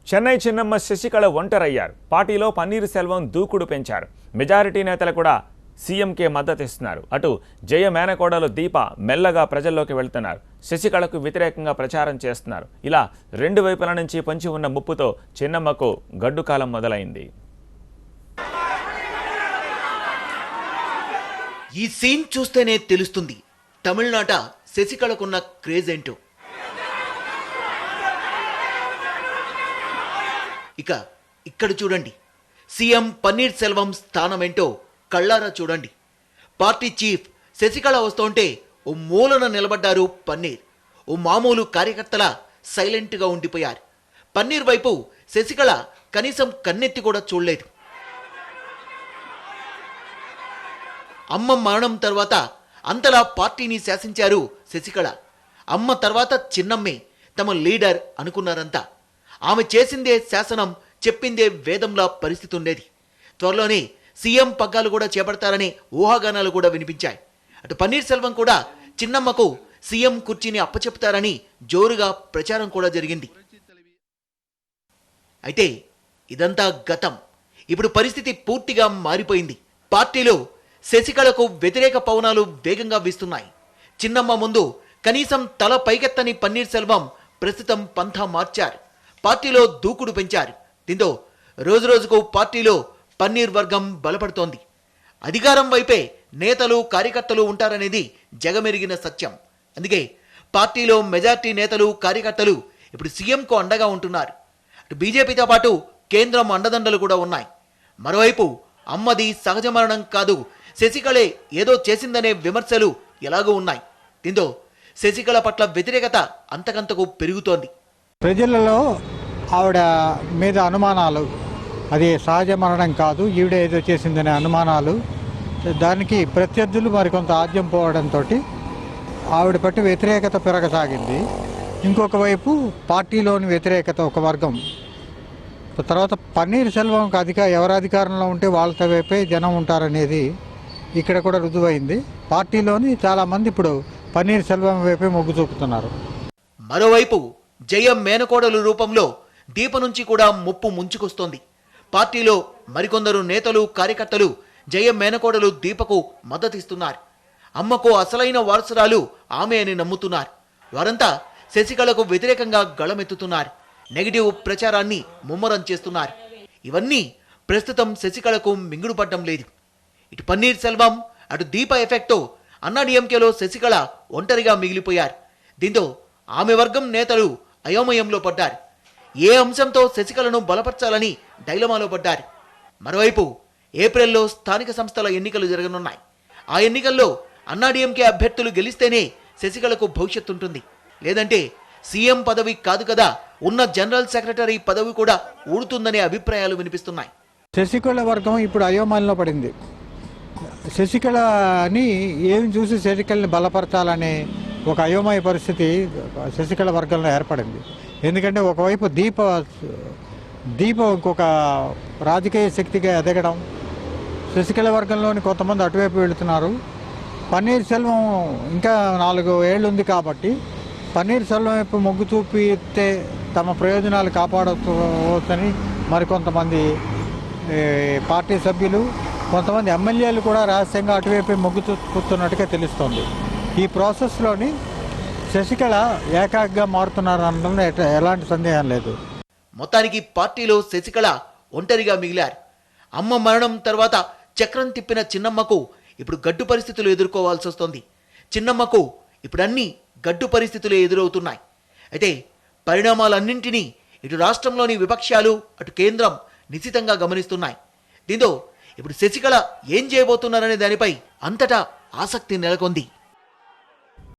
చెన్నై చిన్నమ్మ శశికళ ఒంటరయ్యారు. పార్టీలో పన్నీర్ సెల్వం దూకుడు పెంచారు. మెజారిటీ నేతలు కూడా సీఎంకే మద్దతిస్తున్నారు. అటు జయ మేనకోడలు దీప మెల్లగా ప్రజల్లోకి వెళ్తున్నారు. శశికళకు వ్యతిరేకంగా ప్రచారం చేస్తున్నారు. ఇలా రెండు వైపుల నుంచి పొంచి ఉన్న ముప్పుతో చిన్నమ్మకు గడ్డుకాలం మొదలైంది. ఈ సీన్ చూస్తేనే తెలుస్తుంది తమిళనాట శశికళకున్న క్రేజ్ ఏంటో. ఇక్కడ చూడండి, సీఎం పన్నీర్ సెల్వం స్థానం ఏంటో కళ్ళారా చూడండి. పార్టీ చీఫ్ శశికళ వస్తుంటే ఓ మూలన నిలబడ్డారు పన్నీర్. ఓ మామూలు కార్యకర్తలా సైలెంట్గా ఉండిపోయారు. పన్నీర్ వైపు శశికళ కనీసం కన్నెత్తి కూడా చూడలేదు. అమ్మ మరణం తర్వాత అంతలా పార్టీని శాసించారు శశికళ. అమ్మ తర్వాత చిన్నమ్మే తమ లీడర్ అనుకున్నారంతా. ఆమె చేసిందే శాసనం, చెప్పిందే వేదంలా పరిస్థితి ఉండేది. త్వరలోనే సీఎం పగ్గాలు కూడా చేపడతారనే ఊహాగానాలు కూడా వినిపించాయి. అటు పన్నీర్ సెల్వం కూడా చిన్నమ్మకు సీఎం కుర్చీని అప్పచెప్తారని జోరుగా ప్రచారం కూడా జరిగింది. అయితే ఇదంతా గతం. ఇప్పుడు పరిస్థితి పూర్తిగా మారిపోయింది. పార్టీలో శశికళకు వ్యతిరేక పవనాలు వేగంగా వీస్తున్నాయి. చిన్నమ్మ ముందు కనీసం తల పైకెత్తని పన్నీర్ సెల్వం ప్రస్తుతం పంథా మార్చారు. పార్టీలో దూకుడు పెంచారు. దీంతో రోజురోజుకు పార్టీలో పన్నీర్ వర్గం బలపడుతోంది. అధికారం వైపే నేతలు కార్యకర్తలు ఉంటారనేది జగమెరిగిన సత్యం. అందుకే పార్టీలో మెజార్టీ నేతలు కార్యకర్తలు ఇప్పుడు సీఎంకు అండగా ఉంటున్నారు. అటు బీజేపీతో పాటు కేంద్రం అండదండలు కూడా ఉన్నాయి. మరోవైపు అమ్మది సహజ మరణం కాదు, శశికళే ఏదో చేసిందనే విమర్శలు ఎలాగూ ఉన్నాయి. దీంతో శశికళ పట్ల వ్యతిరేకత అంతకంతకు పెరుగుతోంది. ప్రజలలో ఆవిడ మీద అనుమానాలు, అది సహజ మరణం కాదు, ఈవిడ ఏదో చేసిందనే అనుమానాలు, దానికి ప్రత్యర్థులు మరికొంత ఆద్యం పోవడంతో ఆవిడ పట్ల వ్యతిరేకత పెరగసాగింది. ఇంకొక వైపు పార్టీలోని వ్యతిరేకత ఒక వర్గం. తర్వాత పన్నీర్ సెల్వంకి ఎవరు అధికారంలో ఉంటే వాళ్ళ వైపే జనం ఉంటారనేది ఇక్కడ కూడా రుజువైంది. పార్టీలోని చాలామంది ఇప్పుడు పన్నీర్ సెల్వం వైపే మొగ్గు చూపుతున్నారు. మరోవైపు జయం మేనకోడలు రూపంలో దీప నుంచి కూడా ముప్పు ముంచుకొస్తోంది. పార్టీలో మరికొందరు నేతలు కార్యకర్తలు జయం మేనకోడలు దీపకు మద్దతిస్తున్నారు. అమ్మకు అసలైన వారసురాలు ఆమె అని నమ్ముతున్నారు. వారంతా శశికళకు వ్యతిరేకంగా గళమెత్తుతున్నారు. నెగిటివ్ ప్రచారాన్ని ముమ్మరం చేస్తున్నారు. ఇవన్నీ ప్రస్తుతం శశికళకు మింగుడుపడ్డం లేదు. ఇటు పన్నీర్ సెల్వం, అటు దీప ఎఫెక్ట్తో అన్నాడీఎంకేలో శశికళ ఒంటరిగా మిగిలిపోయారు. దీంతో ఆమె వర్గం నేతలు అయోమయంలో పడ్డారు. ఏ అంశంతో శశికళను బలపరచాలని డైలమాలో పడ్డారు. మరోవైపు ఏప్రిల్లో స్థానిక సంస్థల ఎన్నికలు జరగనున్నాయి. ఆ ఎన్నికల్లో అన్నాడీఎంకే అభ్యర్థులు గెలిస్తేనే శశికళకు భవిష్యత్తు ఉంటుంది. లేదంటే సీఎం పదవి కాదు కదా, ఉన్న జనరల్ సెక్రటరీ పదవి కూడా ఊడుతుందనే అభిప్రాయాలు వినిపిస్తున్నాయి. శశికళ వర్గం ఇప్పుడు అయోమయంలో పడింది. శశికళని ఏమి చూసి శశికళని బలపరచాలనే ఒక అయోమయ పరిస్థితి శశికళ వర్గంలో ఏర్పడింది. ఎందుకంటే ఒకవైపు దీప ఇంకొక రాజకీయ శక్తిగా ఎదగడం, శశికళ వర్గంలోని కొంతమంది అటువైపు వెళుతున్నారు. పన్నీర్ సెల్వం ఇంకా 4 ఏళ్ళు ఉంది కాబట్టి పన్నీర్ సెల్వం వైపు మొగ్గు చూపితే తమ ప్రయోజనాలు కాపాడవచ్చని మరికొంతమంది పార్టీ సభ్యులు, కొంతమంది ఎమ్మెల్యేలు కూడా రహస్యంగా అటువైపు మొగ్గు చూపుతున్నట్టుగా తెలుస్తోంది. ఈ ప్రాసెస్లోని శశికళ ఏకాగ్గా మారుతున్నారనడంలో ఎలాంటి సందేహం లేదు. మొత్తానికి పార్టీలో శశికళ ఒంటరిగా మిగిలారు. అమ్మ మరణం తర్వాత చక్రం తిప్పిన చిన్నమ్మకు ఇప్పుడు గడ్డు పరిస్థితులు ఎదుర్కోవాల్సి వస్తుంది. చిన్నమ్మకు ఇప్పుడు అన్ని గడ్డు పరిస్థితులే ఎదురవుతున్నాయి. అయితే పరిణామాలన్నింటినీ ఇటు రాష్ట్రంలోని విపక్షాలు, అటు కేంద్రం నిశితంగా గమనిస్తున్నాయి. దీంతో ఇప్పుడు శశికళ ఏం చేయబోతున్నారనే దానిపై అంతటా ఆసక్తి నెలకొంది.